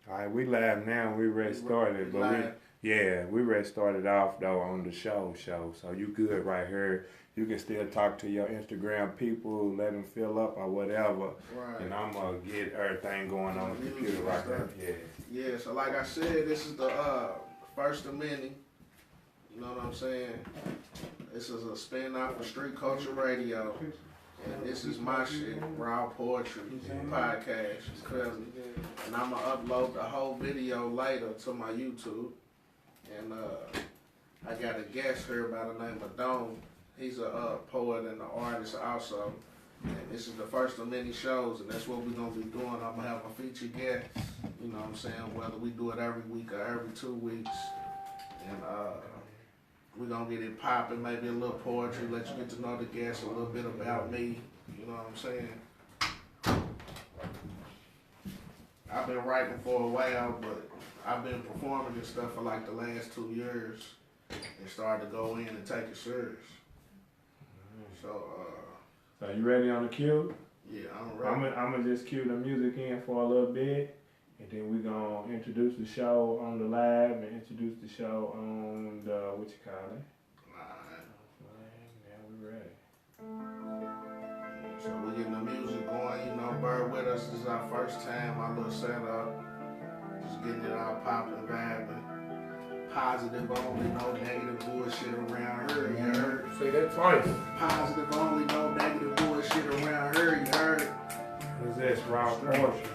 All right, we live now. We ready started, but we ready started off though on the show. So you good right here. You can still talk to your Instagram people, let them fill up or whatever. Right. And I'm gonna get everything going on the computer right there. Yeah. Yeah. So like I said, this is the first of many. You know what I'm saying? This is a spin-off of Street Culture Radio. And this is my shit, Raw Poetry Podcast, cousin. And I'm gonna upload the whole video later to my YouTube. And I got a guest here by the name of Dome. He's a poet and an artist also. And this is the first of many shows, and that's what we're gonna be doing. I'm gonna have a featured guest, you know what I'm saying, whether we do it every week or every 2 weeks. And we're gonna get it popping, maybe a little poetry, let you get to know the guest, a little bit about me, you know what I'm saying? I've been writing for a while, but I've been performing this stuff for like the last 2 years and started to go in and take it serious. So you ready on the cue? Yeah, I'm ready. I'm gonna just cue the music in for a little bit, and then we're gonna introduce the show on the live and introduce the show on the, what you call it? Alright. Now we ready. So we're getting the music going, you know, bear with us. This is our first time, our little setup. Just getting it all popping, vibing. Positive only, no negative bullshit around here, you heard? Say that twice. Positive only, no negative bullshit around here, you heard? What is this? Raw poetry.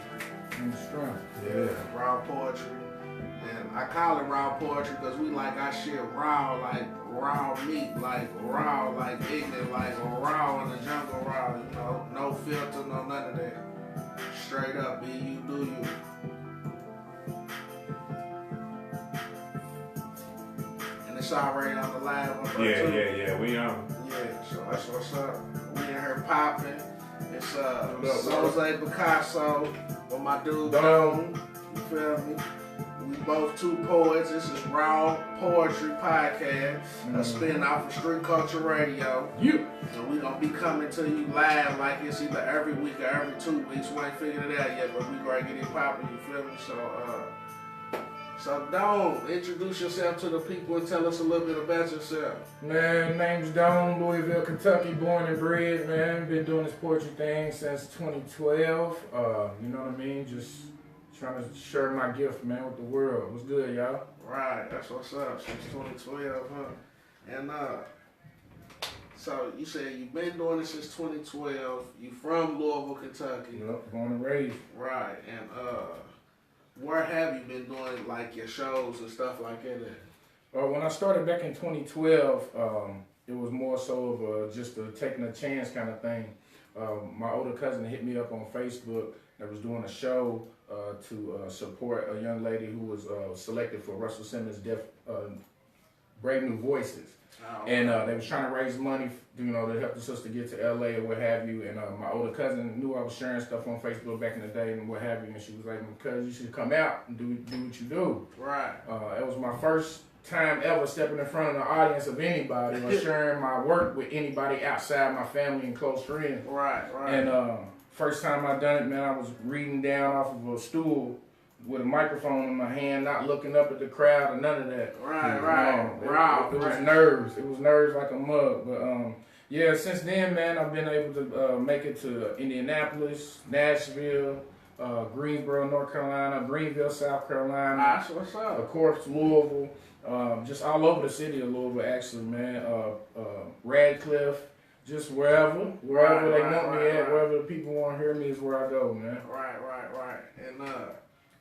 Yeah, raw poetry. And I call it raw poetry because we like our shit raw, like raw meat, like raw, like ignorant, like raw in the jungle raw, you know? No filter, no none of that. Straight up, be you, do you. It's already on the live. Yeah, we on. Yeah, so that's what's up. We in here popping. It's Jose Picasso with my dude Dome. You feel me? We both two poets. This is Raw Poetry Podcast, a spin-off of Street Culture Radio. And we gonna be coming to you live like it's either every week or every 2 weeks. We ain't figured it out yet, but we gonna get it popping, you feel me? So Dome, introduce yourself to the people and tell us a little bit about yourself. Man, name's Dome, Louisville, Kentucky, born and bred, man. Been doing this poetry thing since 2012. You know what I mean? Just trying to share my gift, man, with the world. What's good, y'all? Right, that's what's up, since 2012, huh? And so you said you've been doing this since 2012. You from Louisville, Kentucky. Yep, born and raised. Right, and where have you been doing like your shows and stuff like that? When I started back in 2012, it was more so of just a taking a chance kind of thing. My older cousin hit me up on Facebook that was doing a show to support a young lady who was selected for Russell Simmons' Brave New Voices. Oh, and they was trying to raise money, you know, to help the sister get to LA or what have you. And my older cousin knew I was sharing stuff on Facebook back in the day and what have you. And she was like, "Cuz you should come out and do what you do." Right. It was my first time ever stepping in front of the audience of anybody or sharing my work with anybody outside my family and close friends. Right. And first time I done it, man, I was reading down off of a stool with a microphone in my hand, not looking up at the crowd or none of that. It was nerves. It was nerves like a mug. But yeah, since then, man, I've been able to make it to Indianapolis, Nashville, Greensboro, North Carolina, Greenville, South Carolina. That's what's up. Of course, Louisville. Just all over the city of Louisville, actually, man. Radcliffe. Just wherever they want me at, wherever the people want to hear me is where I go, man. Right. And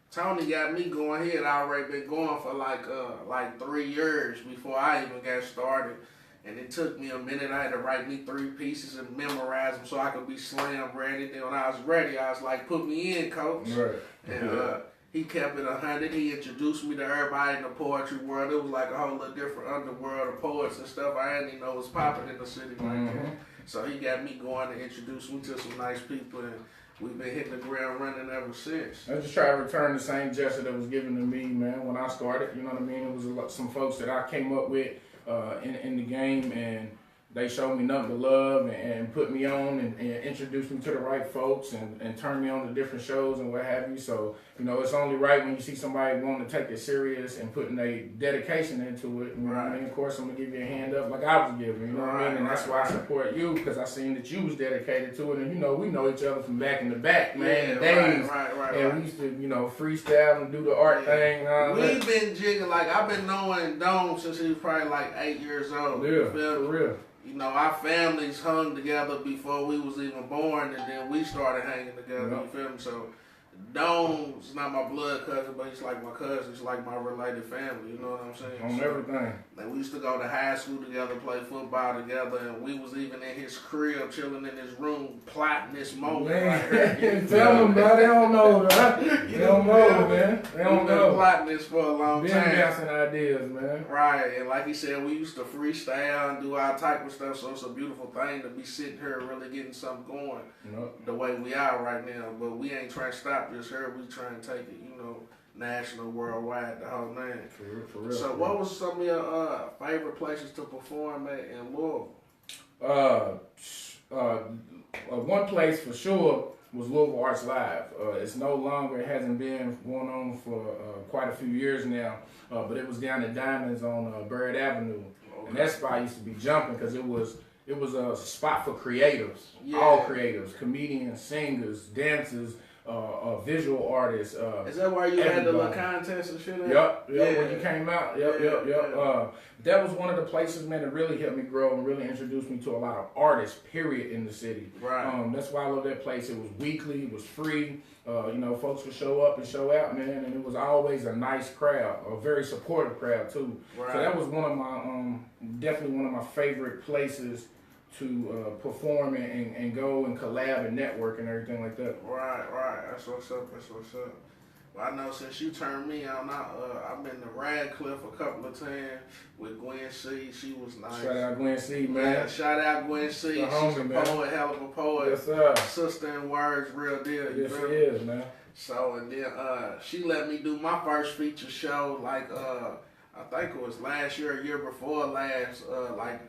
Tony got me going. He had already been going for like 3 years before I even got started. And it took me a minute. I had to write me 3 pieces and memorize them so I could be slam ready. Then when I was ready, I was like, "Put me in, coach." Right. And he kept it 100. He introduced me to everybody in the poetry world. It was like a whole little different underworld of poets and stuff I didn't even know was popping in the city like that. So he got me going to introduce me to some nice people, and we've been hitting the ground running ever since. I just try to return the same gesture that was given to me, man, when I started. You know what I mean? It was some folks that I came up with in the game, and they showed me nothing but love and put me on and introduced me to the right folks and turned me on to different shows and what have you. So, you know, it's only right when you see somebody wanting to take it serious and putting a dedication into it. You know what I mean? Of course, I'm going to give you a hand up like I was giving, you know what I mean? And that's why I support you, because I seen that you was dedicated to it. And, you know, we know each other from back in the back, man, days. And we used to, you know, freestyle and do the art thing. We've been jigging, like, I've been knowing Dome since he was probably like 8 years old. Yeah, for real. You know, our families hung together before we was even born, and then we started hanging together, you feel me? So, Dome's not my blood cousin, but he's like my cousin. He's like my related family, you know what I'm saying? On everything. And we used to go to high school together, play football together, and we was even in his crib, chilling in his room, plotting this moment. Man, tell them, bro. They don't know, right? They don't know, man. They don't know. Plotting this for a long time. Been bouncing ideas, man. Right, and like he said, we used to freestyle and do all type of stuff, so it's a beautiful thing to be sitting here really getting something going the way we are right now. But we ain't trying to stop just here. We trying to take it, you know, national, worldwide, the whole name. For real. So what was some of your favorite places to perform at in Louisville? One place for sure was Louisville Arts Live. It's no longer, it hasn't been going on for quite a few years now, but it was down at Diamonds on Bird Avenue. Okay. And that spot used to be jumping because it was a spot for creatives, all creatives, comedians, singers, dancers, visual artists. Is that why you had the little contest and shit? Yep, when you came out. Yep. That was one of the places, man, that really helped me grow and really introduced me to a lot of artists, period, in the city. Right. That's why I love that place. It was weekly, it was free. You know, folks would show up and show out, man, and it was always a nice crowd, a very supportive crowd, too. Right. So that was one of my, definitely one of my favorite places to perform and go and collab and network and everything like that. Right. That's what's up. Well, I know since you turned me on, I've been to Radcliffe a couple of times with Gwen C. She was nice. Shout out Gwen C, man. Yeah, shout out Gwen C. She's a poet, hell of a poet. Yes, sir. Sister in words, real deal. Yes, she is, man. So, and then she let me do my first feature show, like, I think it was last year or year before last, right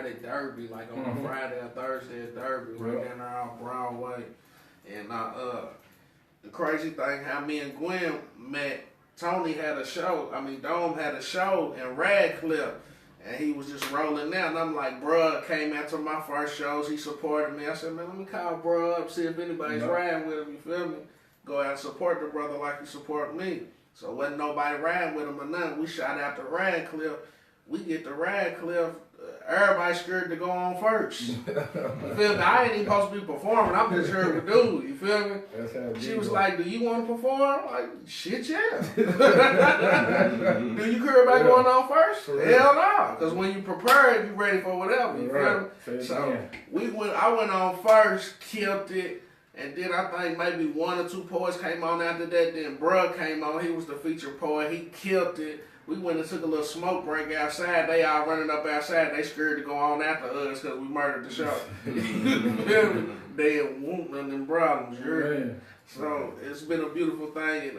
at Derby, like on a Friday or Thursday at Derby, right down there on Broadway. And the crazy thing, how me and Gwen met, Tony had a show, Dome had a show in Radcliffe, and he was just rolling down. And I'm like, bruh, came after my first shows, he supported me. I said, man, let me call bruh up, see if anybody's riding with him, you feel me? Go out and support the brother like he support me. So wasn't nobody riding with him or nothing. We shot out to Radcliffe. We get to Radcliffe. Everybody scared to go on first. You feel me? I ain't even supposed to be performing. I'm just here to do. You feel me? She was like, do you want to perform? I'm like, shit, yeah. Do you care about going on first? Hell no. Because when you prepare, you ready for whatever. You feel me? So I went on first, killed it. And then I think maybe one or two poets came on after that. Then Bruh came on. He was the featured poet. He killed it. We went and took a little smoke break outside. They all running up outside. They scared to go on after us because we murdered the show. They didn't want none of them problems. You heard me? So it's been a beautiful thing.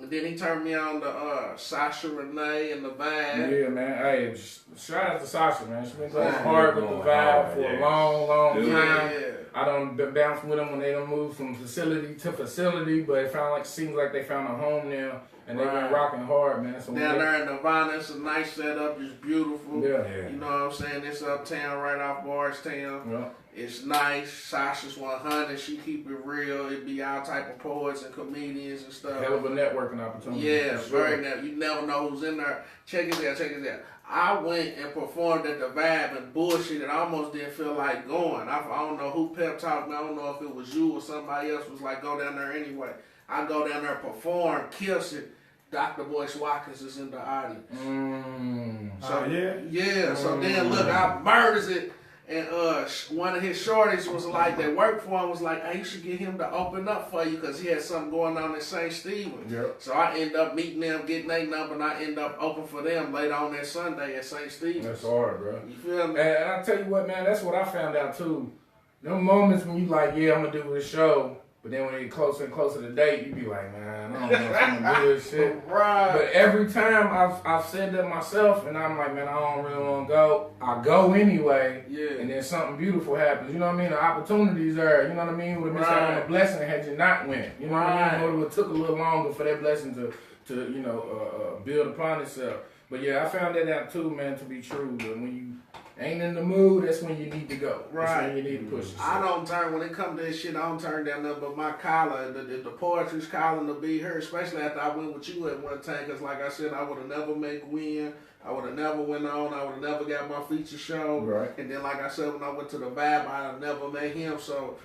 And then he turned me on to Sasha Renee and the Vibe. Yeah, man. Hey, shout out to Sasha, man. She's been going hard with the Vibe for a long time. Yeah. I done been bouncing with them when they done moved from facility to facility, but it seems like they found a home now, and they've been rocking hard, man. So down there in Nirvana, it's a nice setup. It's beautiful. Yeah. You know what I'm saying? It's uptown, right off Bardstown. Yeah. It's nice. Sasha's 100. She keep it real. It be all type of poets and comedians and stuff. Hell of a networking opportunity. Yeah, very net. You never know who's in there. Check it out. I went and performed at the Vibe and bullshit. I almost didn't feel like going. I don't know who pep talked me. I don't know if it was you or somebody else was like, go down there anyway. I go down there, perform, kills it. Dr. Boyce Watkins is in the audience. So so then look, I murders it. And one of his shorties was like, that worked for him, was like, hey, you should get him to open up for you because he had something going on in St. Stephen. Yep. So I end up meeting them, getting their number, and I end up open for them later on that Sunday at St. Stephen's. That's hard, bro. You feel me? And I tell you what, man, that's what I found out too. Them moments when you like, yeah, I'm going to do this show, But then when you get closer and closer to the date, you be like, man, I don't know if I'm gonna do this shit. Right. But every time I've said that myself, and I'm like, man, I don't really want to go. I go anyway, Yeah. and then something beautiful happens. You know what I mean? The opportunities there. You know what I mean? Would have missed out on a blessing had you not went. You know what I mean? It would have took a little longer for that blessing to build upon itself. But yeah, I found that out too, man, to be true. But when you ain't in the mood, that's when you need to go. Right. That's when you need to push yourself. I don't turn, when it comes to this shit, I don't turn down nothing but my collar. The poetry's calling to be heard, especially after I went with you at one time. Because like I said, I would have never made Win. I would have never went on. I would have never got my feature show. Right. And then like I said, when I went to the Vibe, I would have never met him. So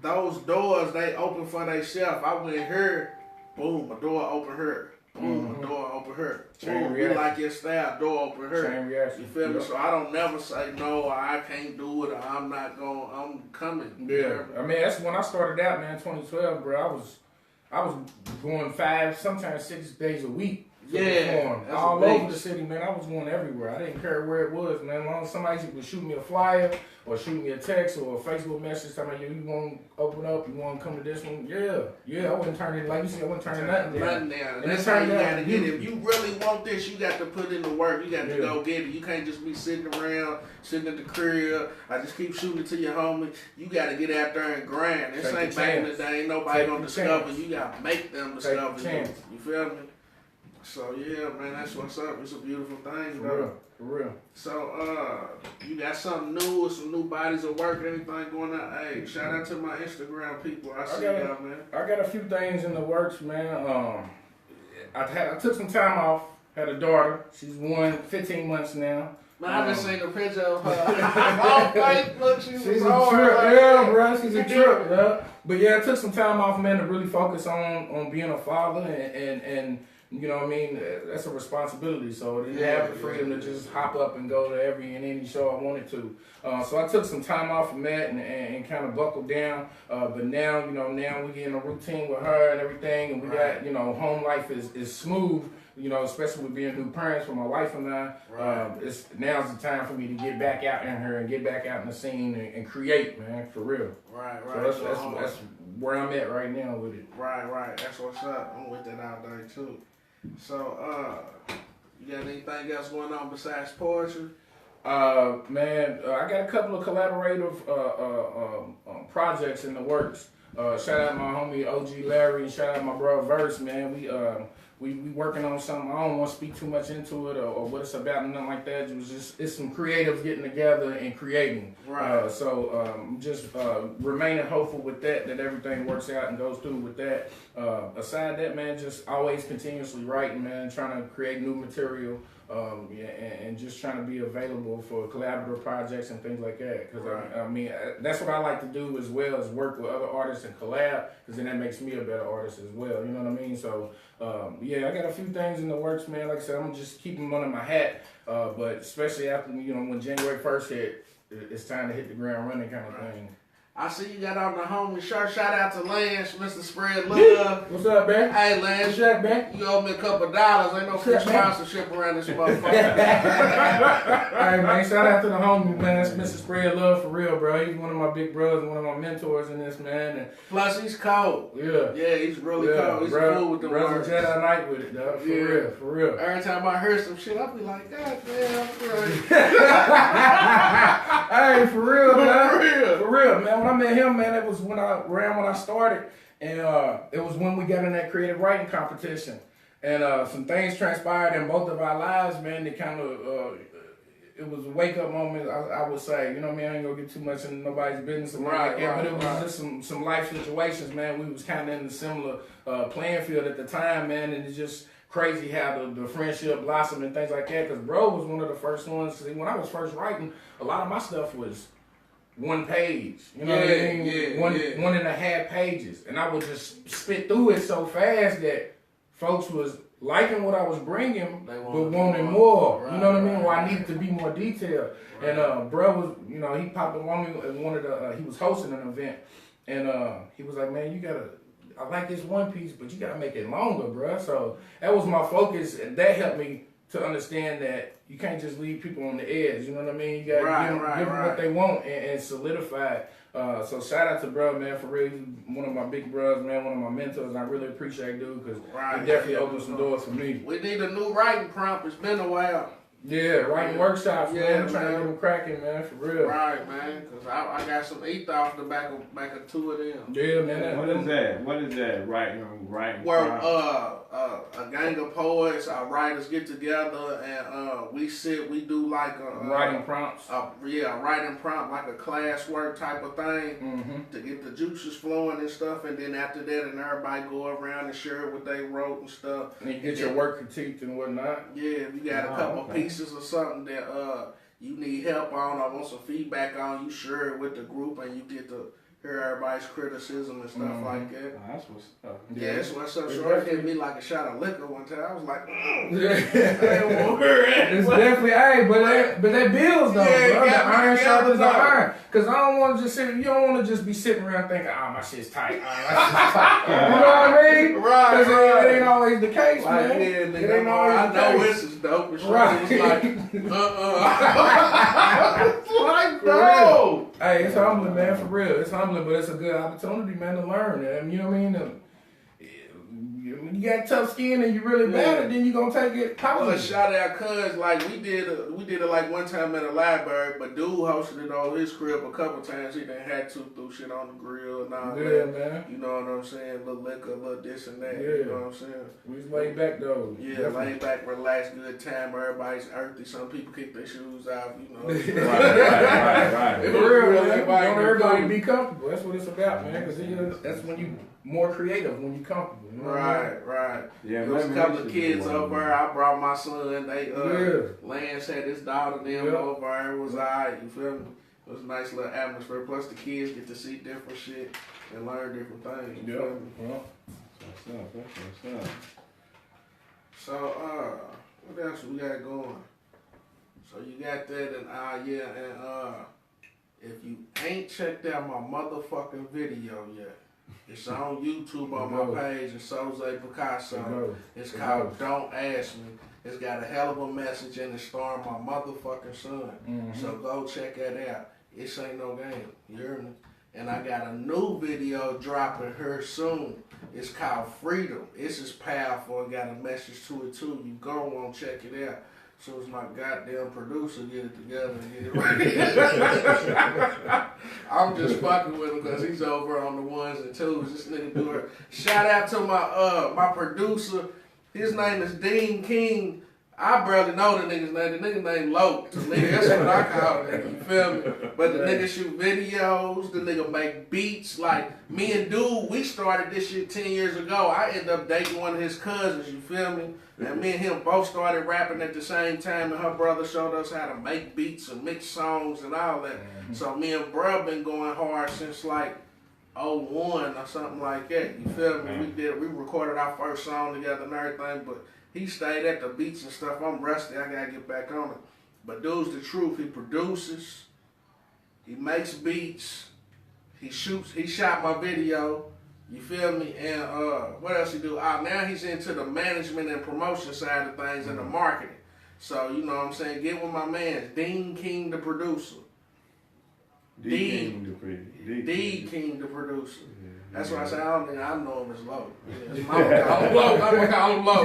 those doors, they open for themselves. I went here, boom, a door open here. Boom, a door open here. Boom, we like your style, door open here. Chain reaction. You feel me? So I don't never say no, I can't do it, or I'm not going, I'm coming. Yeah, I mean that's when I started out, man. 2012, bro. I was going 5, sometimes 6 days a week. Yeah, that's all big. over the city, man. I was going everywhere. I didn't care where it was, man. As long as somebody would shoot me a flyer or shoot me a text or a Facebook message telling me, you want to open up, you want to come to this one? Yeah. I wouldn't turn it, like you said, I wouldn't turn nothing down. And that's how you got to get it. If you really want this, you got to put in the work. You got to go get it. You can't just be sitting around, sitting at the crib. I just keep shooting it to your homie. You got to get out there and grind. This ain't back in the day. Ain't nobody going to discover you. You got to make them discover you. You feel me? So yeah, man, that's what's up. It's a beautiful thing, though. For real. So you got something new or some new bodies of work, anything going on? Hey, shout out to my Instagram people. I see y'all, man. I got a few things in the works, man. I took some time off. Had a daughter. She's 15 months now. Man, I just seen a picture of her on Facebook. She's a trip, yeah, bro. She's a trip, yeah. But yeah, I took some time off, man, to really focus on being a father and you know what I mean? That's a responsibility. So you have the freedom to just hop up and go to every and any show I wanted to. So I took some time off from that and kind of buckled down. But now, now we get in a routine with her and everything, and we got, home life is smooth. Especially with being new parents for my wife and I. Now's the time for me to get back out in here and get back out in the scene and create, man, for real. Right. So that's where I'm at right now with it. Right. That's what's up. I'm with that out there too. So, you got anything else going on besides poetry? Man, I got a couple of collaborative projects in the works. Shout out my homie OG Larry and shout out my bro Verse, man. We working on something. I don't want to speak too much into it or what it's about and nothing like that. It's some creatives getting together and creating. Right. So just remaining hopeful with that everything works out and goes through with that. Aside that, man, just always continuously writing, man, trying to create new material. And just trying to be available for collaborative projects and things like that. Because I mean, that's what I like to do as well, is work with other artists and collab. Because then that makes me a better artist as well. You know what I mean? So I got a few things in the works, man. Like I said, I'm just keeping them under my hat. But especially after when January 1st hit, it's time to hit the ground running kind of thing. I see you got on the homie shirt. Shout out to Lance, Mr. Spread Love. What's up, man? Hey, Lance. What's up, man? You owe me a couple of dollars. Ain't no free sponsorship around this motherfucker. Alright, man. Shout out to the homie, man. That's Mr. Spread Love for real, bro. He's one of my big brothers, one of my mentors in this, man. And plus, he's cold. Yeah, he's really cold. He's cool with the words. Jedi Knight with it, dog. For real. Every time I hear some shit, I'll be like, God damn, bro. Hey, for real, man. For real, man. When I met him, man, it was when I started, and it was when we got in that creative writing competition, and some things transpired in both of our lives, man. That kind of it was a wake up moment, I would say. You know what I mean? I ain't gonna get too much into nobody's business, but it was just some life situations, man. We was kind of in a similar playing field at the time, man, and it's just crazy how the friendship blossomed and things like that. Because bro was one of the first ones. Cause when I was first writing, a lot of my stuff was one page, you know what I mean? One and a half pages. And I would just spit through it so fast that folks was liking what I was bringing, but wanting more. You know what I mean? Well, I needed to be more detailed. Right. And bro was, he popped up on me at one of the, he was hosting an event. And he was like, man, I like this one piece, but you gotta make it longer, bro. So that was my focus. And that helped me to understand that you can't just leave people on the edge, you know what I mean? You gotta give them what they want and solidify it. So shout out to bro, man, for real. He's one of my big bros, man, one of my mentors, and I really appreciate dude because he definitely opened some doors for me. We need a new writing prompt. It's been a while. Yeah, writing workshops, Yeah, man. I'm trying to man. get them cracking, man, for real. Right, man. Because I got some ethos to back of two of them. Yeah, man. What is that? What is that? Writing. Where a gang of poets, our writers get together and we do like a Writing prompts. a writing prompt, like a classwork type of thing Mm-hmm. to get the juices flowing and stuff. And then after that, and everybody go around and share what they wrote and stuff. And you get your work critiqued and whatnot. Yeah, if you got a couple pieces or something that you need help on or want some feedback on, you share it with the group and you get to hear everybody's criticism and stuff like that. Oh, that's what's up. Yeah, that's what's up. It's Short definitely- hit me like a shot of liquor one time. I was like, It's definitely, hey, but that bills though, Yeah, bro. The got me iron together, sharpens though. iron. Cause I don't want to just sit. You don't want to just be sitting around thinking, "Oh, my shit's tight." My shit's tight. You know what I mean? Right, Cause right. it ain't always the case, like, man. yeah, It nigga, ain't always I the know case. this is dope. But Right. it was like, no. Hey, it's humbling, man, for real. It's humbling, but it's a good opportunity, man, to learn. And you know what I mean? When you got tough skin and you really bad, and then you gonna take it Well, positive. shout out, cuz like we did it like one time in the library, but dude hosted it on his crib a couple times. He done had to throw shit on the grill and all Yeah, that. man. You know what I'm saying? Little liquor, little this and that. Yeah. You know what I'm saying? We was laid back though. Yeah, Definitely. laid back, relaxed, good time. Everybody's earthy. Some people kick their shoes off. You know. Right. For real, Really man. everybody Don't everybody be be comfortable. That's what it's about, man. Because that's when you more creative when you comfortable. You know what I mean? Right. Yeah, There was a couple of kids over. I brought my son. They Lance had his daughter. Them Yeah. over. It was alright. You feel me? It was a nice little atmosphere. Plus the kids get to see different shit and learn different things. You Yeah. feel me? Well, What's up? So what else we got going? So you got that and if you ain't checked out my motherfucking video yet, it's on YouTube on my page. It's Jose Picasso. It's called Don't Ask Me. It's got a hell of a message in it starring my motherfucking son. Mm-hmm. So go check that out. It ain't no game. You hear me? And I got a new video dropping here soon. It's called Freedom. It's as powerful. It got a message to it too. You go want to check it out. As soon as my goddamn producer get it together and get it right. I'm just fucking with him because he's over on the ones and twos. This nigga do it. Shout out to my producer. His name is Dean King. I barely know the nigga's name. The nigga named Loke. The nigga, that's what I call the nigga, you feel me? But the nigga shoot videos, the nigga make beats. Like, me and Dude, we started this shit 10 years ago. I ended up dating one of his cousins, you feel me? And me and him both started rapping at the same time, and her brother showed us how to make beats and mix songs and all that. Mm-hmm. So me and bruh been going hard since like 01 or something like that, you feel me? We recorded our first song together and everything, but he stayed at the beats and stuff. I'm rusty. I gotta get back on it. But dude's the truth. He produces. He makes beats. He shoots. He shot my video. You feel me? And what else he do? Now he's into the management and promotion side of things and the marketing. So you know what I'm saying? Get with my man, Dean King, the producer. D King, the producer. That's why I say I know him as Low. His mama call him Low. I'm gonna call him Low.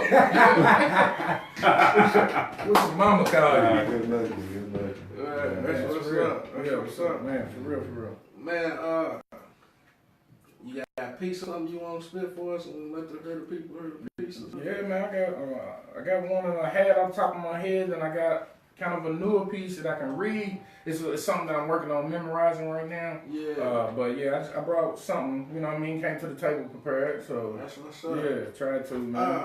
what's his mama call you? Good luck. That's what's up. Yeah, what's up, man? For real. Man, you got a piece of something you want to spit for us and let the people hear the pieces? Yeah, man. I got one that I had off the top of my head, and I got kind of a newer piece that I can read. It's something that I'm working on memorizing right now. Yeah. But yeah, I brought something, you know what I mean, came to the table prepared, so That's what's up. yeah, tried to, man.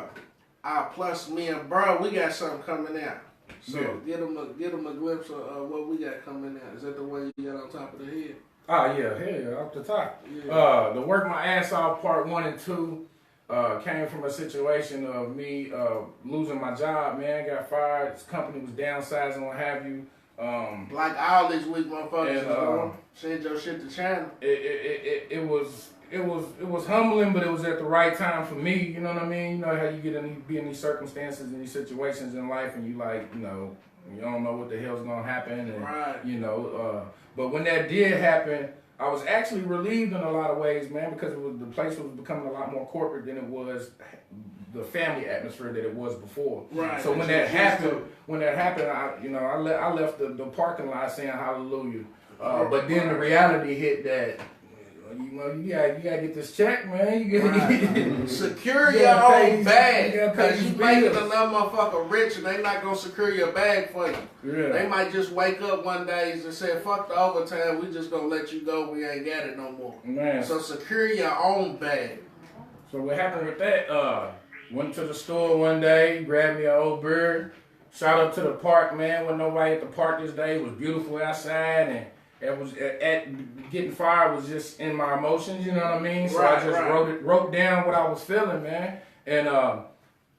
Plus me and bro, we got something coming out. So Yeah. get them a glimpse of what we got coming out. Is that the way you got on top of the head? Yeah, hell yeah, off the top. Yeah. The Work My Ass Off Part 1 and 2 came from a situation of me losing my job, man. Got fired, this company was downsizing, what have you. Like all these weak motherfuckers is And, doing. Send your shit to China. It was humbling, but it was at the right time for me. You know what I mean? You know how you be in these circumstances and these situations in life, and you like, you know, you don't know what the hell's gonna happen, and Right. you know. But when that did happen, I was actually relieved in a lot of ways, man, because the place was becoming a lot more corporate than it was the family atmosphere that it was before. Right. So when that happened, I left the parking lot saying hallelujah. But then the reality hit that. You gotta get this check, man. You gotta secure your own bag, because you making bills. another motherfucker rich and they not gonna secure your bag for you. Yeah. They might just wake up one day and say, fuck the overtime, we just gonna let you go, we ain't got it no more. Man. So secure your own bag. So what happened with that? Went to the store one day, grabbed me an old bird, shot up to the park, man. Wasn't nobody at the park this day. It was beautiful outside, and it was at getting fired was just in my emotions, you know what I mean? So I just wrote down what I was feeling, man. And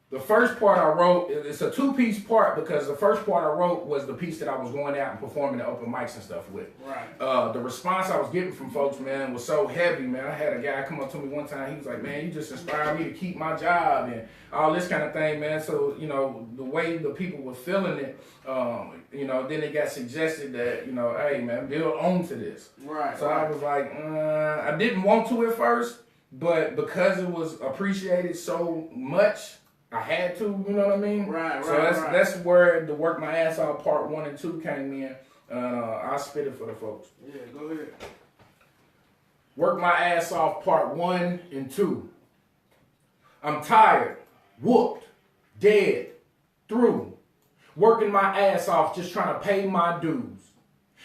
the first part I wrote, it's a 2-piece part, because the first part I wrote was the piece that I was going out and performing at open mics and stuff with. Right. The response I was getting from folks, man, was so heavy, man. I had a guy come up to me one time. He was like, man, you just inspired me to keep my job and all this kind of thing, man. So, the way the people were feeling it, then it got suggested that, hey, man, build on to this. Right. So I was like, I didn't want to at first, but because it was appreciated so much, I had to, you know what I mean? Right. So that's where the Work My Ass Off part 1 and 2 came in. I'll spit it for the folks. Yeah, go ahead. Work my ass off part 1 and 2. I'm tired, whooped, dead, through. Working my ass off just trying to pay my dues.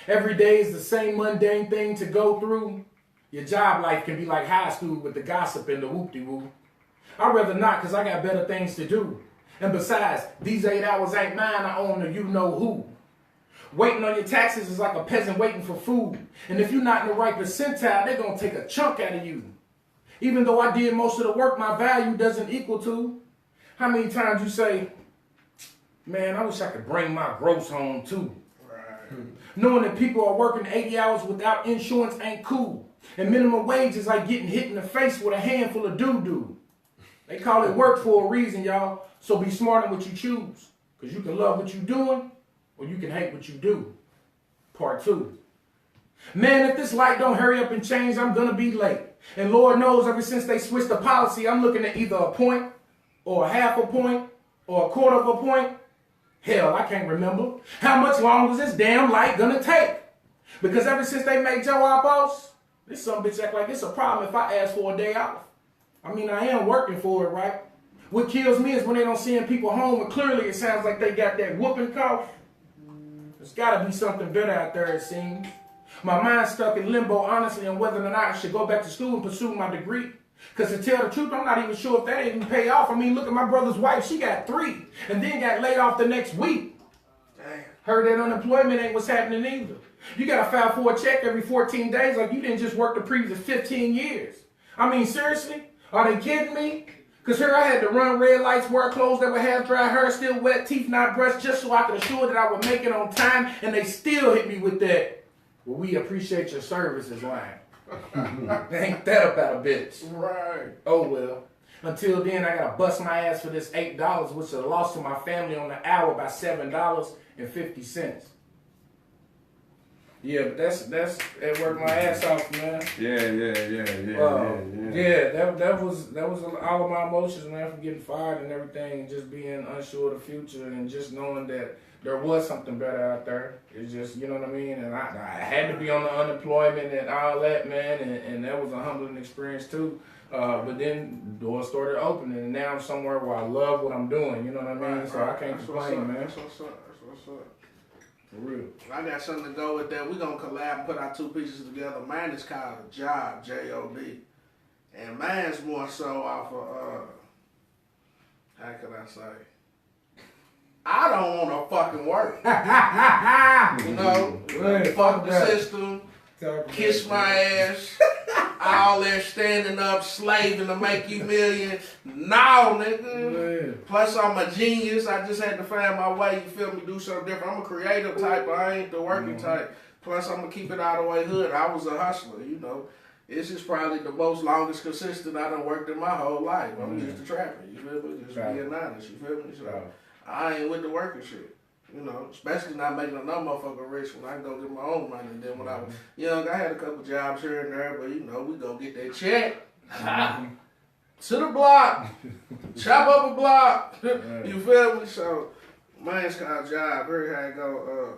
Every day is the same mundane thing to go through. Your job life can be like high school with the gossip and the whoop-de-woo. I'd rather not, because I got better things to do. And besides, these 8 hours ain't mine, I own the you-know-who. Waiting on your taxes is like a peasant waiting for food. And if you're not in the right percentile, they're going to take a chunk out of you. Even though I did most of the work my value doesn't equal to. How many times you say, man, I wish I could bring my gross home too. Right. Knowing that people are working 80 hours without insurance ain't cool. And minimum wage is like getting hit in the face with a handful of doo-doo. They call it work for a reason, y'all. So be smart in what you choose. Because you can love what you're doing, or you can hate what you do. Part 2. Man, if this light don't hurry up and change, I'm going to be late. And Lord knows, ever since they switched the policy, I'm looking at either a point, or a half a point, or a quarter of a point. Hell, I can't remember. How much longer is this damn light going to take? Because ever since they made Joe our boss, this some bitch act like it's a problem if I ask for a day off. I mean, I am working for it, right? What kills me is when they don't send people home, and clearly it sounds like they got that whooping cough. There's got to be something better out there, it seems. My mind's stuck in limbo, honestly, on whether or not I should go back to school and pursue my degree. Because to tell the truth, I'm not even sure if that even pay off. I mean, look at my brother's wife. She got 3 and then got laid off the next week. Damn. Heard that unemployment ain't what's happening either. You got to file for a check every 14 days like you didn't just work the previous 15 years. I mean, seriously? Are they kidding me? Because here I had to run red lights, wear clothes that were half dry, hair still wet, teeth not brushed, just so I could assure that I would make it on time, and they still hit me with that, well, we appreciate your services line. Ain't that about a bitch? Right. Oh, well. Until then, I got to bust my ass for this $8, which is a loss to my family on the hour by $7.50. Yeah, but that's it. Worked my ass off, man. Yeah. That was all of my emotions, man, from getting fired and everything, and just being unsure of the future, and just knowing that there was something better out there. It's just, you know what I mean. And I had to be on the unemployment and all that, man, and that was a humbling experience too. But then doors started opening, and now I'm somewhere where I love what I'm doing. You know what I mean? Right, so I can't complain, man. That's what's up. For real. I got something to go with that. We're going to collab and put our 2 pieces together. Mine is called A Job, J-O-B. And mine's more so off of, how can I say? I don't want to fucking work. You know? Fuck the system. Kiss my ass. All that standing up, slaving to make you million. No, nigga. Plus, I'm a genius. I just had to find my way, you feel me, do something different. I'm a creative type, but I ain't the working type. Plus, I'm going to keep it out of the way hood. I was a hustler, you know. This is probably the most longest consistent I done worked in my whole life. I'm just a trapper, you feel me? Just being honest, you feel me? So, I ain't with the working shit. You know, especially not making no motherfucker rich when I can go get my own money. And then when I was young, I had a couple jobs here and there, but you know, we go get that check. To the block. Chop up a block. You feel me? So, mine's called job. Heard how it go,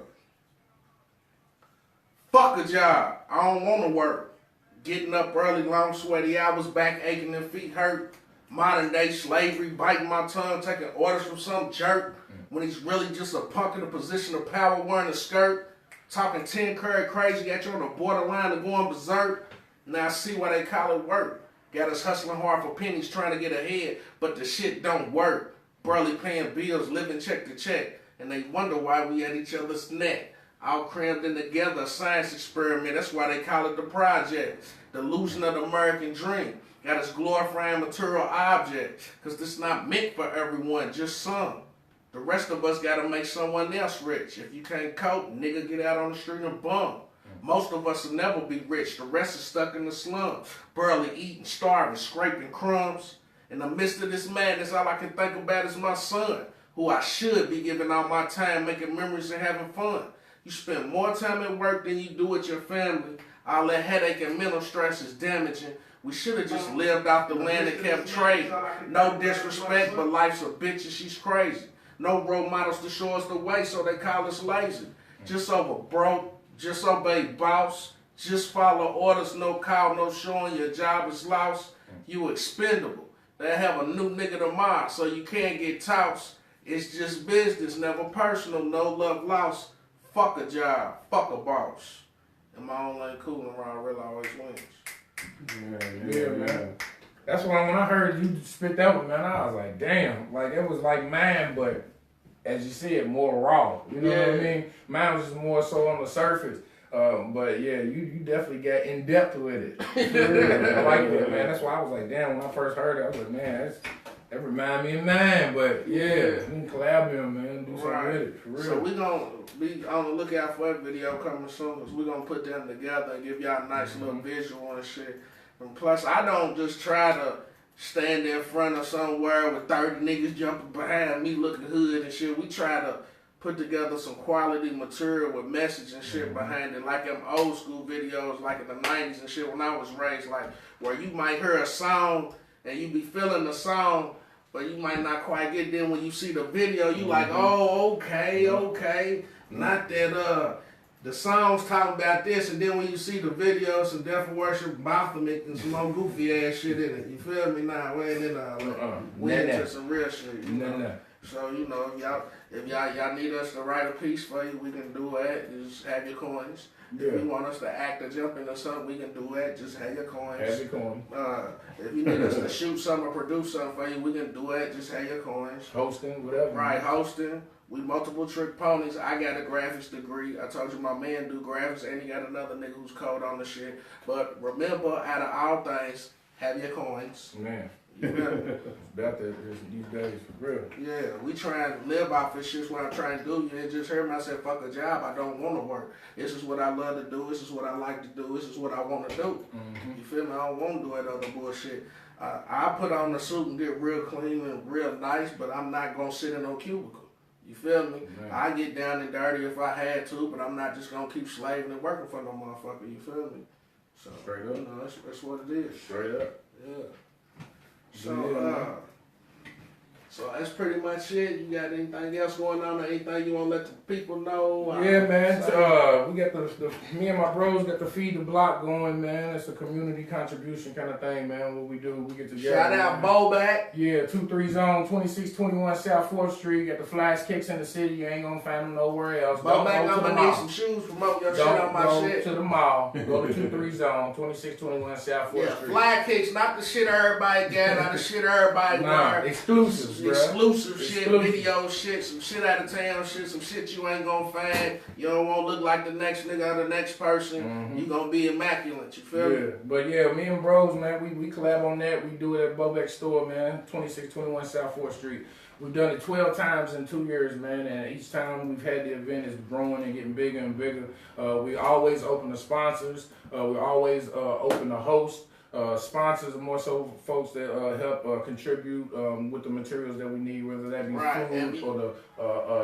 fuck a job. I don't want to work. Getting up early, long, sweaty hours, back aching and feet hurt. Modern day slavery, biting my tongue, taking orders from some jerk when he's really just a punk in a position of power wearing a skirt. Talking 10 curry crazy at you on the borderline of going berserk. Now I see why they call it work. Got us hustling hard for pennies trying to get ahead, but the shit don't work. Barely paying bills, living check to check, and they wonder why we at each other's neck. All crammed in together, a science experiment, that's why they call it the project. The illusion of the American dream. Got us glorifying material objects, cause this not meant for everyone, just some. The rest of us gotta make someone else rich. If you can't cope, nigga, get out on the street and bum. Most of us will never be rich. The rest is stuck in the slum, barely eating, starving, scraping crumbs. In the midst of this madness, all I can think about is my son, who I should be giving all my time making memories and having fun. You spend more time at work than you do with your family. All that headache and mental stress is damaging. We should have just lived off the land and kept trading. No disrespect, but life's a bitch and she's crazy. No role models to show us the way, so they call us lazy. Just over broke. Just obey boss. Just follow orders, no call, no showing your job is lost. You expendable. They have a new nigga tomorrow, so you can't get tossed. It's just business, never personal, no love lost. Fuck a job, fuck a boss. And my own lane cooling around real always wins. Yeah, man. That's why when I heard you spit that one, man, I was like, damn. Like, it was like mine, but as you said, more raw. You know what I mean? Mine was just more so on the surface. But yeah, you definitely got in depth with it. I like that, man. That's why I was like, damn, when I first heard it, I was like, man, that remind me of mine. But yeah, we can collab him, man, do something with it, for real. So we gonna be on the lookout for that video coming soon, because we're gonna put them together and give y'all a nice little visual and shit. And plus, I don't just try to stand in front of somewhere with 30 niggas jumping behind me looking hood and shit. We try to put together some quality material with message and shit behind it, like them old school videos, like in the 90s and shit when I was raised, like where you might hear a song and you be feeling the song, but you might not quite get it. Then when you see the video, you like, oh, okay. Not that the song's talking about this, and then when you see the video, some Death Worship, Baphomet, and some more goofy ass shit in it. You feel me? Nah, we ain't in all that. We into some real shit. You know? So, you know, if y'all need us to write a piece for you, we can do that. Just have your coins. Yeah. If you want us to act or jump into something, we can do that. Just have your coins. Have your coins. If you need us to shoot something or produce something for you, we can do that. Just have your coins. Hosting, whatever. Right, hosting. We multiple trick ponies. I got a graphics degree. I told you my man do graphics, and he got another nigga who's cold on the shit. But remember, out of all things, have your coins. Man. You know? About that these days, for real. Yeah, we try and live off this shit. What I'm trying to do. You didn't just hear me. I said, fuck a job. I don't want to work. This is what I love to do. This is what I like to do. This is what I want to do. You feel me? I don't want to do that other bullshit. I put on the suit and get real clean and real nice, but I'm not going to sit in no cubicle. You feel me? Man. I get down and dirty if I had to, but I'm not just going to keep slaving and working for no motherfucker. You feel me? So, straight up. You know, that's what it is. Straight up. Yeah. So that's pretty much it. You got anything else going on or anything you want to let the people know? Yeah, man. We got me and my bros got the Feed the Block going, man. It's a community contribution kind of thing, man. What we do, we get together. Shout out Bowback. Yeah, 23 Zone, 2621 South 4th Street. Got the flyest kicks in the city. You ain't gonna find them nowhere else. Bowback, I'm gonna need some shoes. Promote your shit on my shit. Go to the mall. Go to 23 Zone, 2621 South 4th Street. Fly kicks, not the shit everybody got, not the shit everybody got. Exclusives. Exclusive shit, video shit, some shit out of town shit, some shit you ain't gonna find. You don't want to look like the next nigga or the next person. You gonna be immaculate, you feel me? But yeah, me and bros, man, we collab on that. We do it at Bowback store, man, 2621 South 4th Street. We've done it 12 times in 2 years, man, and each time we've had the event is growing and getting bigger and bigger. We always open to sponsors. We always open to hosts. sponsors, more so folks that help contribute with the materials that we need, whether that be food or the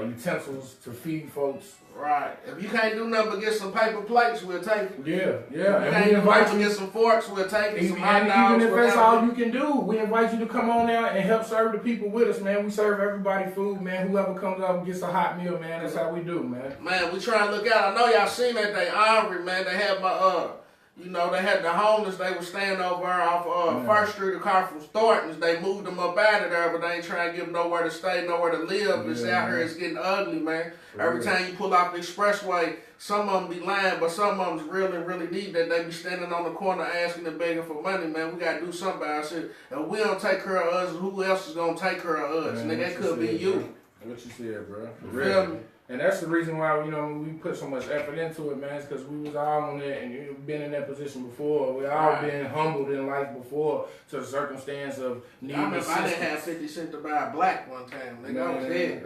utensils to feed folks. Right. If you can't do nothing but get some paper plates, we'll take it. Yeah. If you can't do nothing but get some forks, we'll take it. Some hot dogs, even if that's all you can do, we invite you to come on out and help serve the people with us, man. We serve everybody food, man. Whoever comes up and gets a hot meal, man, that's how we do, man. Man, we trying to look out. I know y'all seen that they Omri, man. They had my they had the homeless. They were staying over off First Street across from Thornton's. They moved them up out of there, but they ain't trying to give them nowhere to stay, nowhere to live. This out here is getting ugly, man. Every time you pull off the expressway, some of them be lying, but some of them really, really need that. They be standing on the corner asking and begging for money, man. We got to do something about it. If we don't take care of us, who else is going to take care of us? Nigga, that could be you. What you said, bro. Really? And that's the reason why, we put so much effort into it, man. It's because we was all on that, and you've been in that position before. We all been humbled in life before to the circumstance of needing assistance. I didn't have 50 cents to buy a black one time. Nigga, I was dead.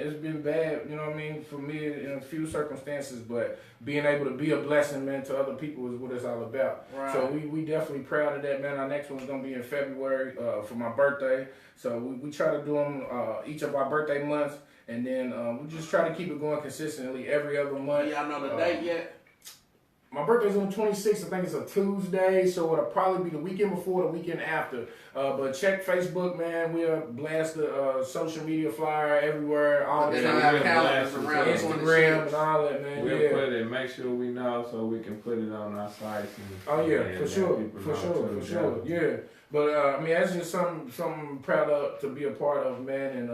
It's been bad, for me in a few circumstances, but being able to be a blessing, man, to other people is what it's all about. Right. So we definitely proud of that, man. Our next one's going to be in February for my birthday. So we try to do them each of our birthday months. And then we just try to keep it going consistently every other month. Y'all know the date yet? My birthday's on the 26th. I think it's a Tuesday, so it'll probably be the weekend before, the weekend after. But check Facebook, man. We'll blast the social media flyer everywhere, all the time. Instagram and all that, man. We'll put it. Make sure we know so we can put it on our sites. For sure. Yeah. But that's just something I'm proud of to be a part of, man. And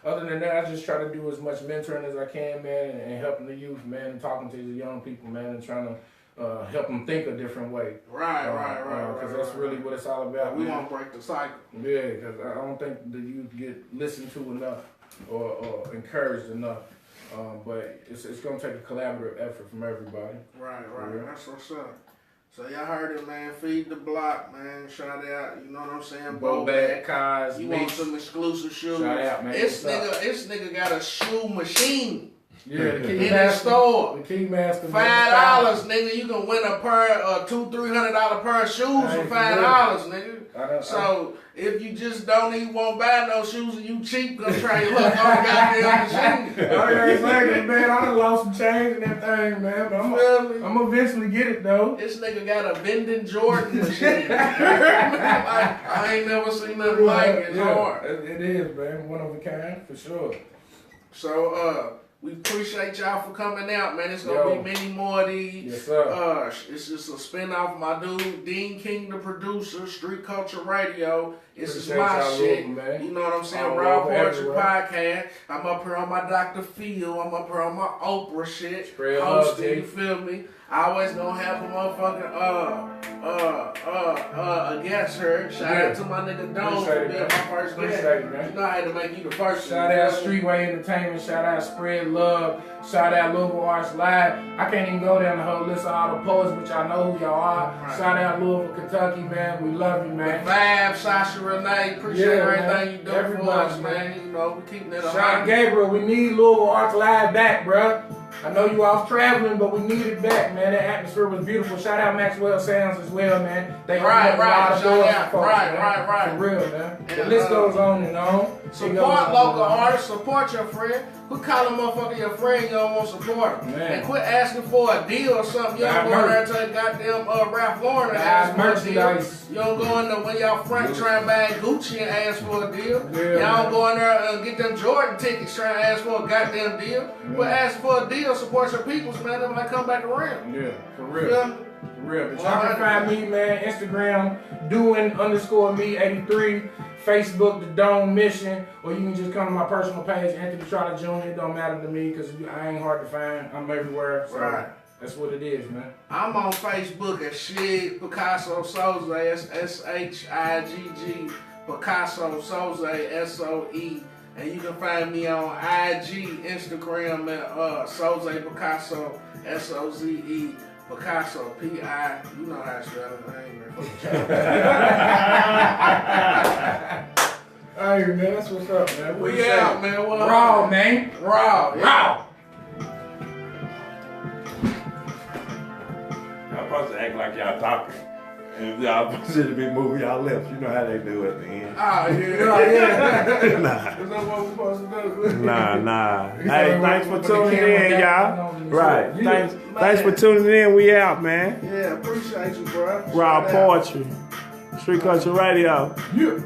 other than that, I just try to do as much mentoring as I can, man, and helping the youth, man, and talking to the young people, man, and trying to help them think a different way. Right. Because that's really what it's all about. We want to break the cycle. Yeah, because I don't think the youth get listened to enough or encouraged enough. But it's going to take a collaborative effort from everybody. Right. Yeah. That's what's up. So y'all heard it, man. Feed the block, man. Shout out, you know what I'm saying? Bowback, Cars, you want some exclusive shoes? Shout out, man. This nigga got a shoe machine. Yeah, the Key in the store. The Keymaster. $5, nigga. You can win a pair, $200-$300 pair of shoes for $5, nigga. So if you just don't even want to buy no shoes and you cheap, gonna try your luck on the goddamn machine. Exactly, man. I done lost some change in that thing, man. But I'm gonna eventually get it though. This nigga got a vending Jordan machine. I ain't never seen nothing like it. It's hard. It is, man. One of a kind for sure. So we appreciate y'all for coming out, man. It's gonna be many more of these. Yes, sir. It's just a spin-off of my dude, Dean King, the producer, Street Culture Radio. This is my shit. Man. You know what I'm saying? Raw Poetry Podcast. I'm up here on my Dr. Phil. I'm up here on my Oprah shit. Hosting, you feel me? I always gonna have a motherfucking a guest here. Shout out to my nigga Dome for being my first guest. You know I had to make you the first. Shout out Streetway Entertainment. Shout out Spread Love. Shout out Louisville Arts Live. I can't even go down the whole list of all the poets, but y'all know who y'all are. Right. Shout out Louisville, Kentucky, man. We love you, man. The Vibe, Sasha Renee. Appreciate everything you do for us, man. You know, we keeping it on. Shout out Gabriel. We need Louisville Arts Live back, bro. I know you off traveling, but we need it back, man. That atmosphere was beautiful. Shout out Maxwell Sounds as well, man. They right. For real, man. And the list goes on and on. Support local artists. Support your friend. Quit calling motherfucker your friend. You don't want to support him. Man. And quit asking for a deal or something. You don't go in there and tell goddamn Ralph Lauren and ask for a deal. You don't go in there when y'all front trying to buy Gucci and ask for a deal. Y'all don't go in there and get them Jordan tickets trying to ask for a goddamn deal. Quit asking for a deal. Support your peoples, man. They might come back around. Yeah, for real. For real. But y'all can find me, man. Instagram, doing_me83. Facebook, The Dome Mission, or you can just come to my personal page, Anthony Trotter Jr. It don't matter to me because I ain't hard to find. I'm everywhere. So that's what it is, man. I'm on Facebook at Shig Picasso Soze, SHIGG Picasso Soze, SOE. And you can find me on IG, Instagram at Soze Picasso, SOZE. Picasso, P-I, you know how to spell it. I ain't Hey, man, that's what's up, man. We out, man. What Raw, man. Raw. Raw. I'm supposed to act like y'all talking. If y'all should be moving y'all left, you know how they do at the end. Oh, yeah. Nah. Is that what we're supposed to do? Nah. Hey, know, thanks for when the tuning camera in, got- y'all. you know, Right. yeah, Thanks for tuning in. We out, man. Yeah, appreciate you, bro. Raw Shout out. Poetry. Street Culture Radio. Yeah.